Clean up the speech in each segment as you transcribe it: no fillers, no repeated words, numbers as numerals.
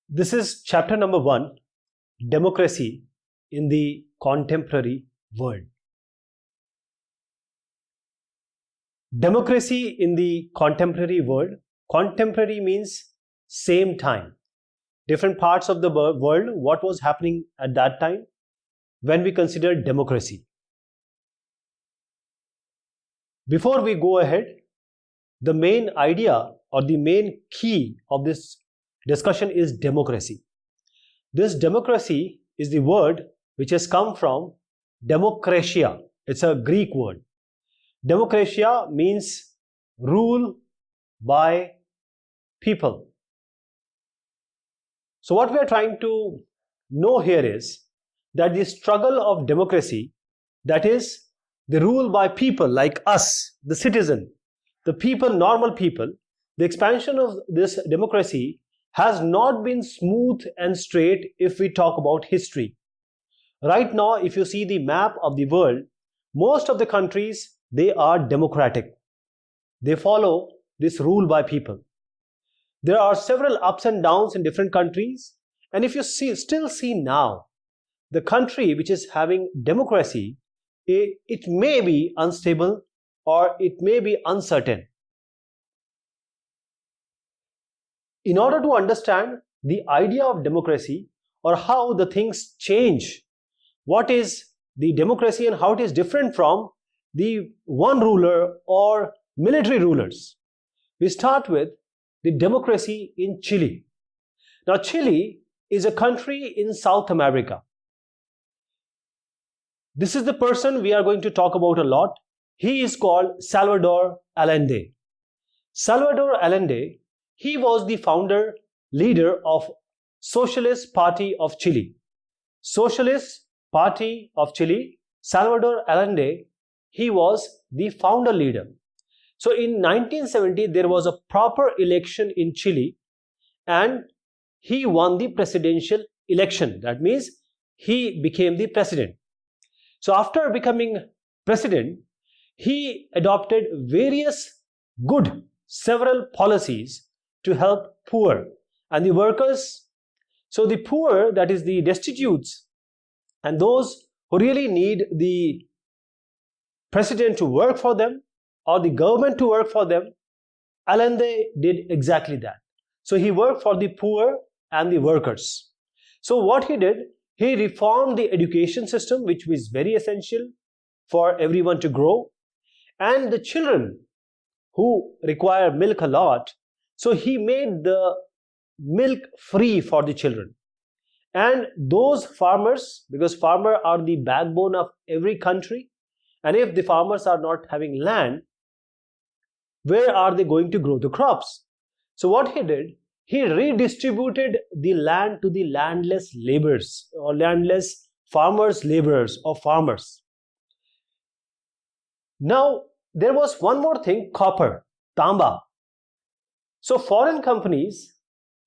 This is chapter number 1, Democracy in the Contemporary World. Democracy in the contemporary world. Contemporary means same time. Different parts of the world, what was happening at that time when we consider democracy. Before we go ahead, the main idea or the main key of this discussion is democracy. This democracy is the word which has come from demokratia. It's a Greek word. Demokratia means rule by people. So what we are trying to know here is that the struggle of democracy, that is the rule by people like us, the citizen, the people, normal people, the expansion of this democracy has not been smooth and straight if we talk about history. Right now, if you see the map of the world, most of the countries, they are democratic. They follow this rule by people. There are several ups and downs in different countries, and if you still see now, the country which is having democracy, it may be unstable or it may be uncertain. In order to understand the idea of democracy or how the things change, what is the democracy and how it is different from the one ruler or military rulers, we start with the democracy in Chile. Now, Chile is a country in South America. This is the person we are going to talk about a lot. He is called Salvador Allende. Salvador Allende, he was the founder, leader of Socialist Party of Chile. Socialist Party of Chile, Salvador Allende, he was the founder leader. So in 1970, there was a proper election in Chile and he won the presidential election. That means he became the president. So after becoming president, he adopted various several policies to help poor and the workers. So the poor, that is the destitutes, and those who really need the president to work for them or the government to work for them, Allende did exactly that. So he worked for the poor and the workers. So what he did, he reformed the education system, which was very essential for everyone to grow, and the children who require milk a lot, so he made the milk free for the children. And those farmers, because farmers are the backbone of every country, and if the farmers are not having land, where are they going to grow the crops? So what he did, he redistributed the land to the landless laborers or landless farmers, laborers or farmers. Now, there was one more thing, copper, tamba. So foreign companies,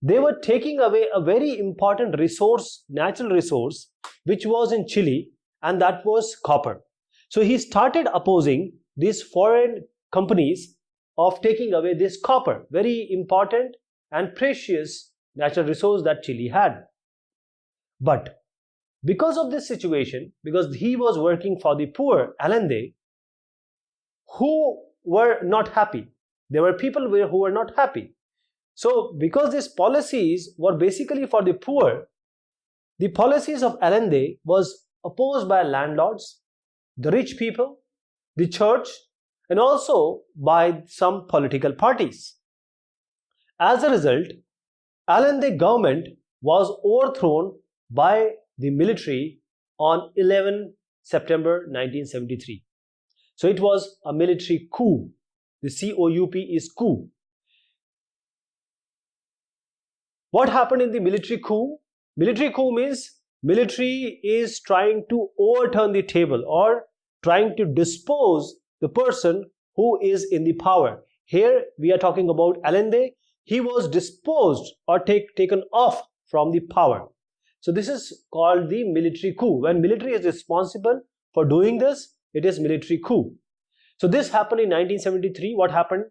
they were taking away a very important resource, natural resource, which was in Chile, and that was copper. So he started opposing these foreign companies of taking away this copper, very important and precious natural resource that Chile had. But because of this situation, because he was working for the poor, Allende, who were not happy. There were people who were not happy. So because these policies were basically for the poor, the policies of Allende was opposed by landlords, the rich people, the church, and also by some political parties. As a result, Allende government was overthrown by the military on 11 September 1973. So it was a military coup. The C-O-U-P is coup. What happened in the military coup? Military coup means military is trying to overturn the table or trying to dispose the person who is in the power. Here we are talking about Allende. He was disposed or taken off from the power. So this is called the military coup. When military is responsible for doing this, it is military coup. So this happened in 1973. What happened?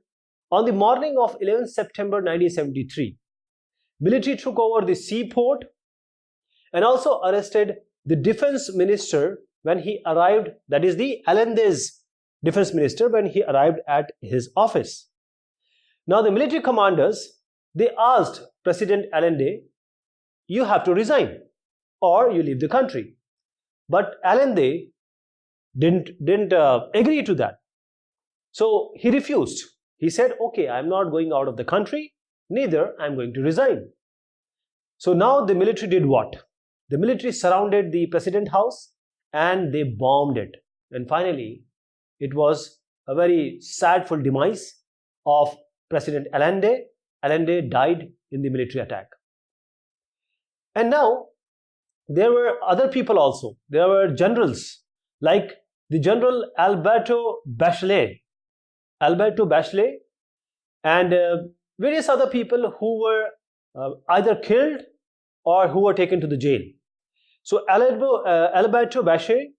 On the morning of 11 September 1973, Military took over the seaport and also arrested the defense minister when he arrived, that is the Allende's defense minister, when he arrived at his office. Now the military commanders, they asked President Allende, you have to resign or you leave the country. But Allende didn't agree to that. So he refused. He said, okay, I'm not going out of the country, neither I'm going to resign. So now the military did what? The military surrounded the president house and they bombed it. And finally, it was a very sadful demise of President Allende. Allende died in the military attack. And now there were other people also. There were generals like the General Alberto Bachelet and various other people who were either killed or who were taken to the jail. So Alberto Bachelet,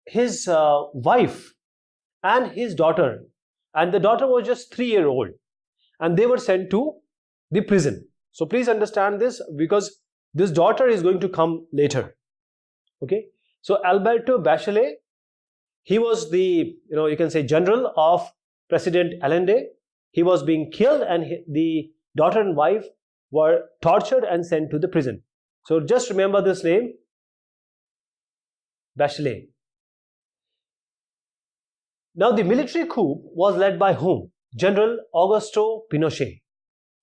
his wife and his daughter, and the daughter was just 3-year-old, and they were sent to the prison. So please understand this, because this daughter is going to come later. Okay, so Alberto Bachelet, he was the, you can say, general of President Allende. He was being killed, and the daughter and wife were tortured and sent to the prison. So just remember this name, Bachelet. Now the military coup was led by whom? General Augusto Pinochet.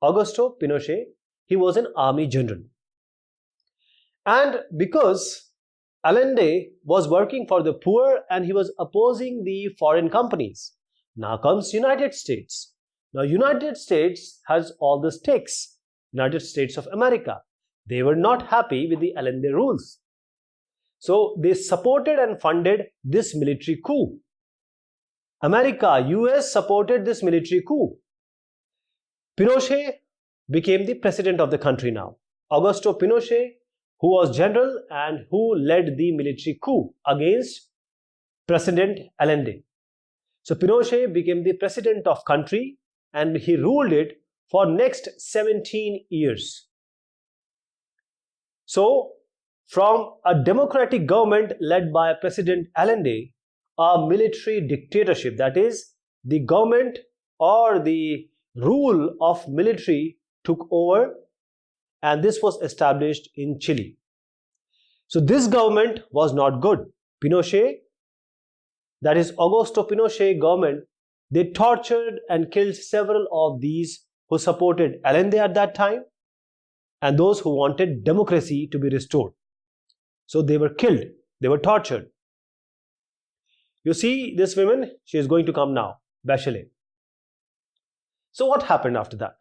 Augusto Pinochet, he was an army general. And because Allende was working for the poor and he was opposing the foreign companies, now comes United States. Now United States has all the stakes. United States of America. They were not happy with the Allende rules. So they supported and funded this military coup. America, US supported this military coup. Pinochet became the president of the country now. Augusto Pinochet, who was general and who led the military coup against President Allende. So Pinochet became the president of country and he ruled it for next 17 years. So from a democratic government led by President Allende, a military dictatorship, that is, the government or the rule of military took over, and this was established in Chile. So this government was not good. Pinochet, that is Augusto Pinochet government, they tortured and killed several of these who supported Allende at that time and those who wanted democracy to be restored. So they were killed, they were tortured. You see this woman, she is going to come now, Bachelet. So what happened after that?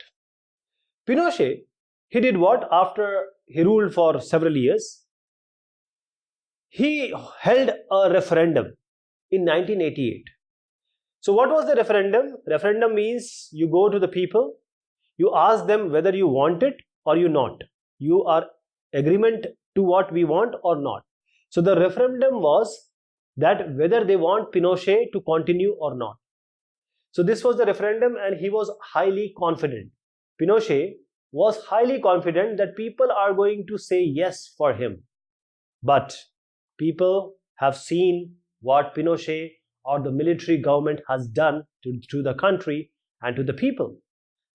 Pinochet, he did what? After he ruled for several years, he held a referendum in 1988. So what was the referendum? Referendum means you go to the people, you ask them whether you want it or you not. You are agreement to what we want or not. So the referendum was that whether they want Pinochet to continue or not. So this was the referendum and he was highly confident. Pinochet was highly confident that people are going to say yes for him. But people have seen what Pinochet or the military government has done to the country and to the people.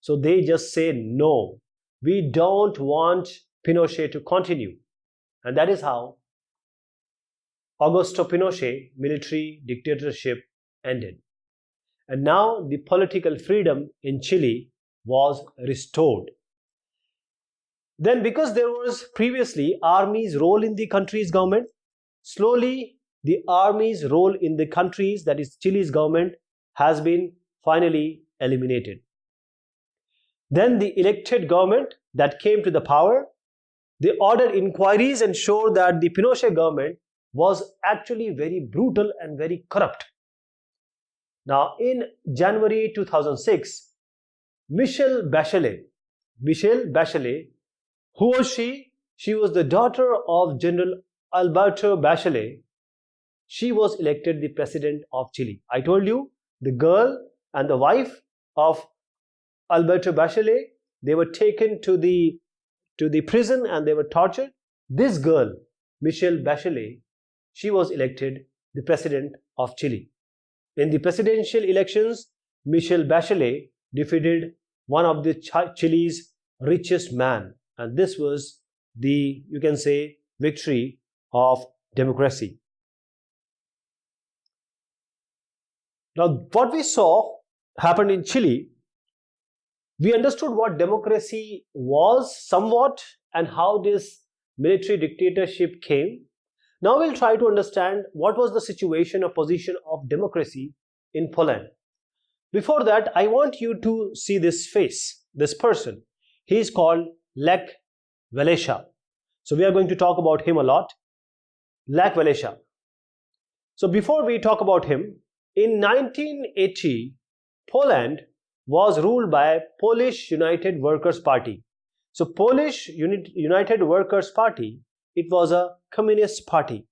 So they just say no, we don't want Pinochet to continue. And that is how Augusto Pinochet military dictatorship ended. And now the political freedom in Chile was restored. Then because there was previously army's role in the country's government, slowly the army's role in the country's, that is Chile's government, has been finally eliminated. Then the elected government that came to the power, they ordered inquiries and showed that the Pinochet government was actually very brutal and very corrupt. Now in January 2006, Michelle Bachelet, who was she? She was the daughter of General Alberto Bachelet. She was elected the president of Chile. I told you, the girl and the wife of Alberto Bachelet, they were taken to the prison and they were tortured. This girl, Michelle Bachelet, she was elected the president of Chile. In the presidential elections, Michelle Bachelet defeated one of the Chile's richest man, and this was the, you can say, victory of democracy. Now, what we saw happened in Chile, we understood what democracy was somewhat and how this military dictatorship came. Now we'll try to understand what was the situation or position of democracy in Poland. Before that, I want you to see this face, this person. He is called Lech Walesa. So we are going to talk about him a lot. Lech Walesa. So before we talk about him, in 1980, Poland was ruled by Polish United Workers' Party. So Polish United Workers' Party, it was a communist party.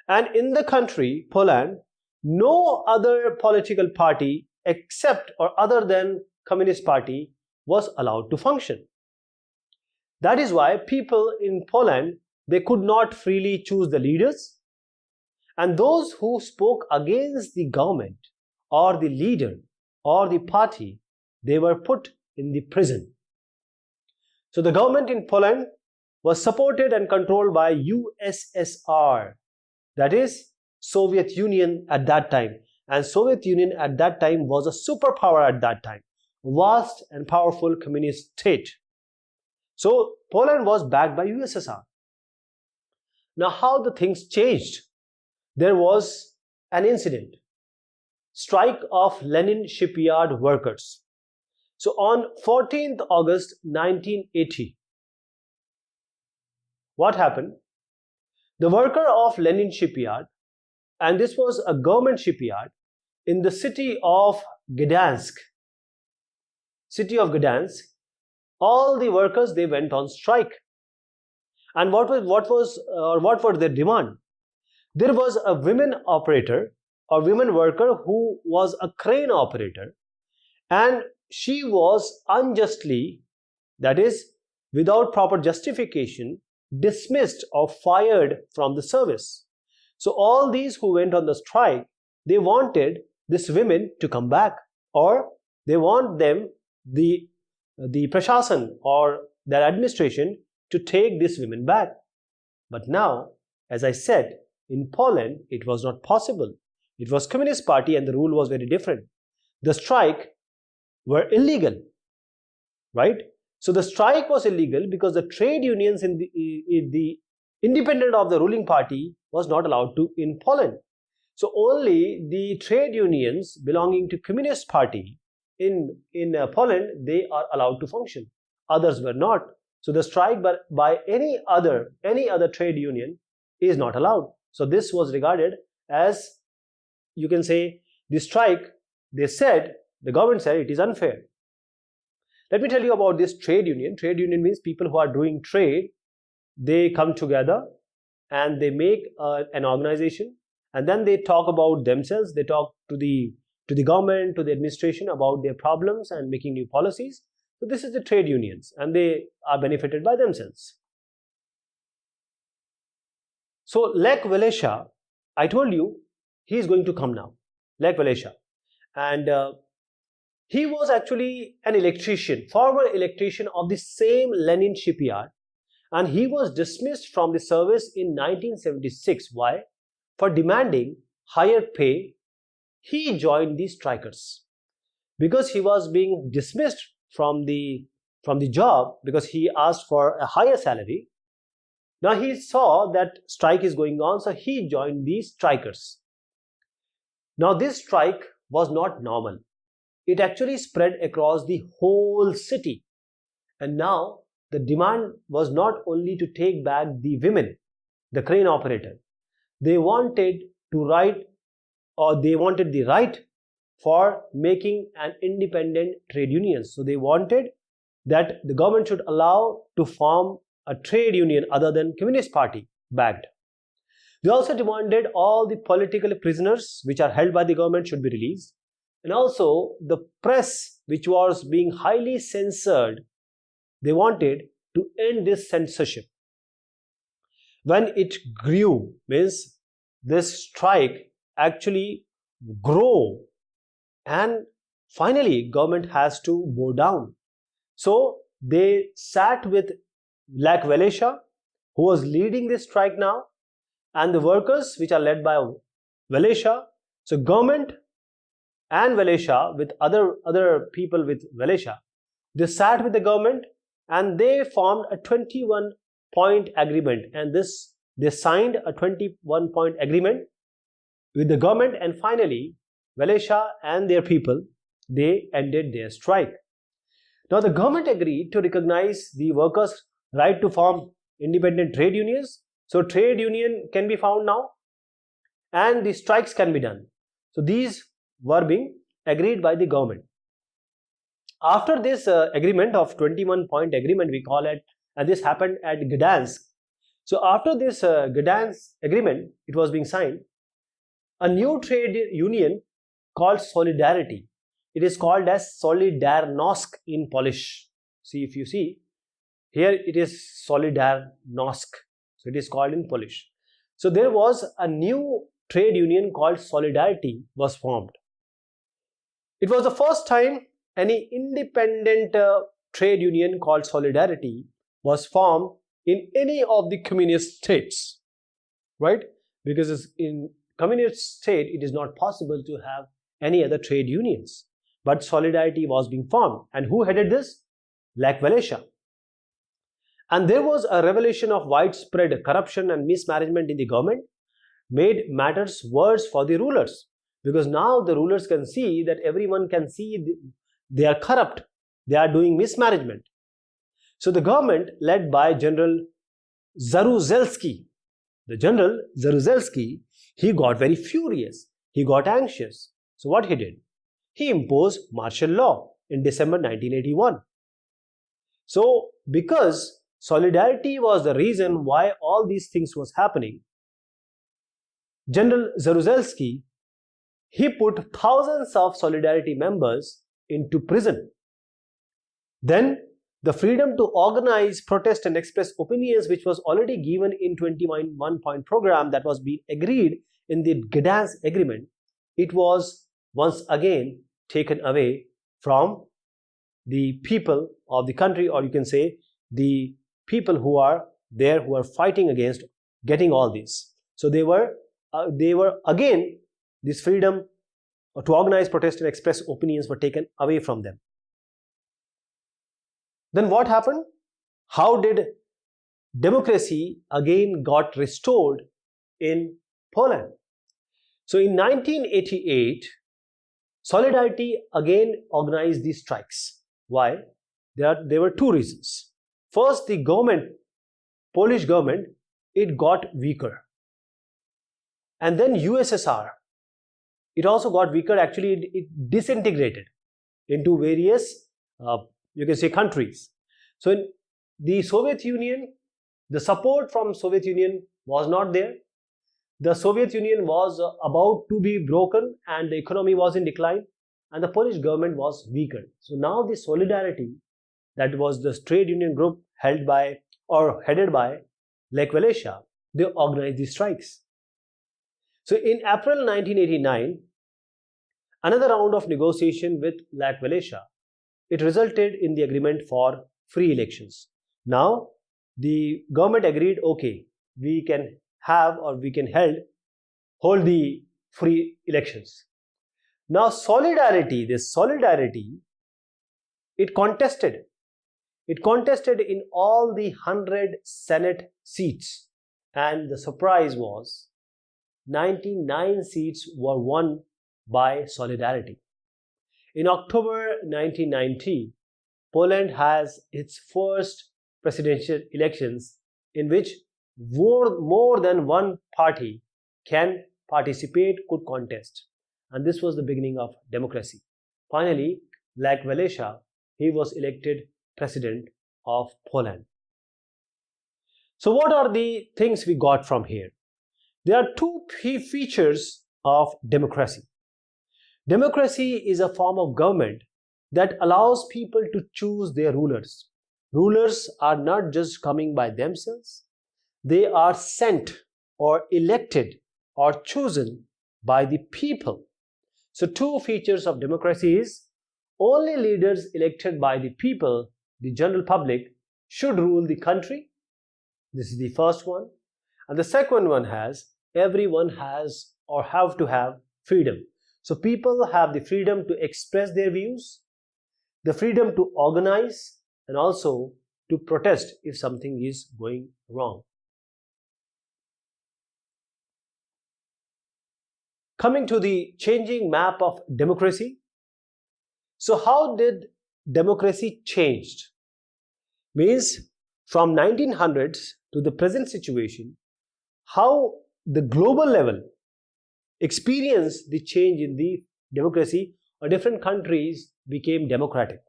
And in the country, Poland, no other political party except or other than Communist Party was allowed to function. That is why people in Poland, they could not freely choose the leaders, and those who spoke against the government or the leader or the party, they were put in the prison. So the government in Poland was supported and controlled by USSR, that is Soviet Union at that time. And Soviet Union at that time was a superpower at that time, vast and powerful communist state. So Poland was backed by USSR. Now how the things changed? There was an incident, strike of Lenin shipyard workers. So on 14th August 1980, what happened? The worker of Lenin shipyard, and this was a government shipyard in the city of Gdansk. All the workers, they went on strike. And what were their demand? There was a women operator or women worker who was a crane operator, and she was unjustly, that is without proper justification, dismissed or fired from the service. So all these who went on the strike, they wanted this women to come back, or they want them, the prashasan or their administration, to take these women back. But now, as I said, in Poland, it was not possible. It was Communist Party and the rule was very different. The strike were illegal, right? So the strike was illegal because the trade unions in the independent of the ruling party was not allowed to in Poland. So only the trade unions belonging to Communist Party in Poland, they are allowed to function. Others were not. So the strike by any other trade union is not allowed. So this was regarded as, you can say, the strike, the government said it is unfair. Let me tell you about this trade union. Trade union means people who are doing trade, they come together and they make an organization, and then they talk about themselves. They talk to the government, to the administration about their problems and making new policies. So this is the trade unions, and they are benefited by themselves. So Lech Walesa, I told you, he is going to come now, Lech Walesa. And he was actually an electrician, former electrician of the same Lenin shipyard, and he was dismissed from the service in 1976. Why? For demanding higher pay, he joined the strikers. Because he was being dismissed from the job because he asked for a higher salary. Now he saw that strike is going on, so he joined the strikers. Now this strike was not normal. It actually spread across the whole city. And now the demand was not only to take back the women, the crane operator. They wanted the right for making an independent trade union. So they wanted that the government should allow to form a trade union other than Communist Party backed. They also demanded all the political prisoners which are held by the government should be released. and also the press, which was being highly censored, they wanted to end this censorship. When it grew, means this strike actually grow, and finally government has to bow down. So they sat with Lech Walesa, who was leading this strike now, and the workers which are led by Walesa. So government and Walesa with other people with Walesa, they sat with the government and they formed a 21-point agreement, and they signed a 21-point agreement with the government, and finally Walesa and their people, they ended their strike. Now the government agreed to recognize the workers' right to form independent trade unions. So trade union can be found now and the strikes can be done. So these were being agreed by the government. After this agreement of 21-point agreement, we call it, and this happened at Gdansk. So after this Gdansk agreement, it was being signed, a new trade union called Solidarity. It is called as Solidarność in Polish. See, if you see, here it is Solidarność. So it is called in Polish. So there was a new trade union called Solidarity was formed. It was the first time any independent trade union called Solidarity was formed in any of the communist states, right? Because in communist state, it is not possible to have any other trade unions. But Solidarity was being formed. And who headed this? Lech Walesa. And there was a revelation of widespread corruption and mismanagement in the government, made matters worse for the rulers. Because now the rulers can see that everyone can see they are corrupt, they are doing mismanagement. So the government led by General Jaruzelski, he got very furious, he got anxious. So what he did? He imposed martial law in December 1981. So because Solidarity was the reason why all these things was happening, General Jaruzelski, he put thousands of Solidarity members into prison. Then the freedom to organize, protest and express opinions, which was already given in 21-point program that was being agreed in the Gdansk agreement, it was once again taken away from the people of the country, or you can say the people who are there, who are fighting against getting all this. So they were again, this freedom to organize, protest and express opinions were taken away from them. Then what happened? How did democracy again got restored in Poland? So in 1988, Solidarity again organized these strikes. Why? There were two reasons. First, the government, Polish government, it got weaker. And then USSR, it also got weaker. Actually, it disintegrated into various, you can say, countries. So in the Soviet Union, the support from Soviet Union was not there. The Soviet Union was about to be broken and the economy was in decline and the Polish government was weaker. So now the Solidarity, that was the trade union group held by or headed by Lech Walesa, they organized the strikes. So in April 1989, another round of negotiation with Lech Walesa, it resulted in the agreement for free elections. Now the government agreed, okay, we can have or we can hold the free elections. Now Solidarity, it contested in all the 100 Senate seats, and the surprise was 99 seats were won by Solidarity. In October 1990, Poland has its first presidential elections in which more than one party can participate, could contest. And this was the beginning of democracy. Finally, Lech Walesa, he was elected president of Poland. So what are the things we got from here? There are two key features of democracy. Democracy is a form of government that allows people to choose their rulers. Rulers are not just coming by themselves, they are sent or elected or chosen by the people. So two features of democracy is only leaders elected by the people, the general public, should rule the country. This is the first one. And the second one has everyone has or have to have freedom. So people have the freedom to express their views, the freedom to organize, and also to protest if something is going wrong. Coming to the changing map of democracy. So how did democracy changed? Means from 1900s to the present situation, how the global level experienced the change in the democracy, or different countries became democratic.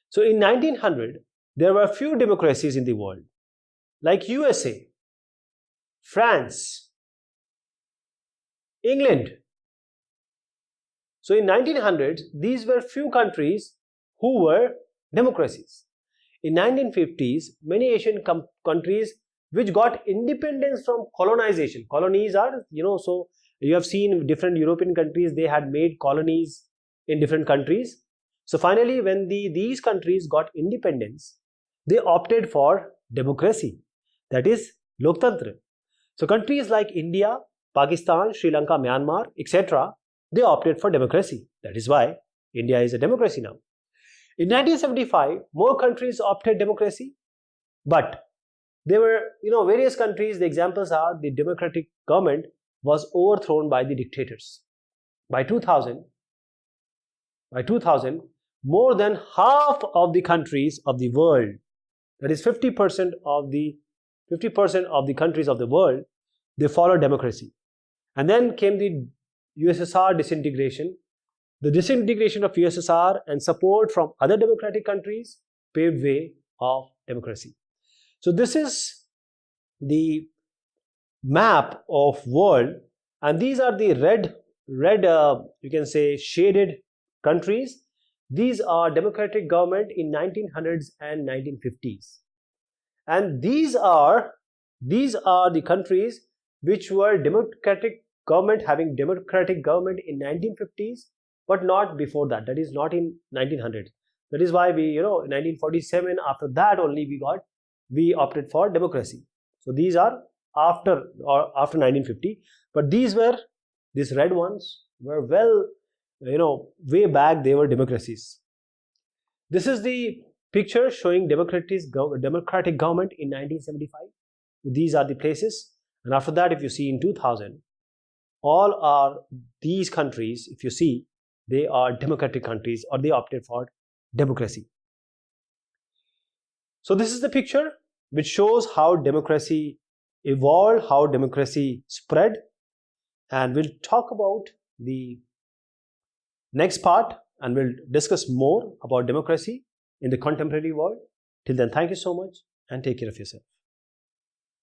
So in 1900, there were few democracies in the world, like USA, France, England. So in 1900s, these were few countries who were democracies. In 1950s, many Asian countries which got independence from colonization. Colonies are, so you have seen different European countries, they had made colonies in different countries. So finally, when these countries got independence, they opted for democracy, that is Loktantra. So countries like India, Pakistan, Sri Lanka, Myanmar, etc., they opted for democracy. That is why India is a democracy now. In 1975, more countries opted democracy, but there were, various countries, the examples are the democratic government was overthrown by the dictators. By 2000, more than half of the countries of the world, that is 50% of the countries of the world, they followed democracy. And then came the USSR disintegration. The disintegration of USSR and support from other democratic countries paved way of democracy. So this is the map of world, and these are the red you can say shaded countries. These are democratic government in 1900s and 1950s, and these are the countries which were democratic government, having democratic government in 1950s, but not before that. That is not in 1900s. That is why we, in 1947, after that only we opted for democracy. So these are after 1950, but these red ones were way back they were democracies. This is the picture showing democratic government in 1975. These are the places, and after that, if you see in 2000, all are these countries, if you see, they are democratic countries, or they opted for democracy. So this is the picture which shows how democracy evolved, how democracy spread, and we'll talk about the next part, and we'll discuss more about democracy in the contemporary world. Till then, thank you so much and take care of yourself.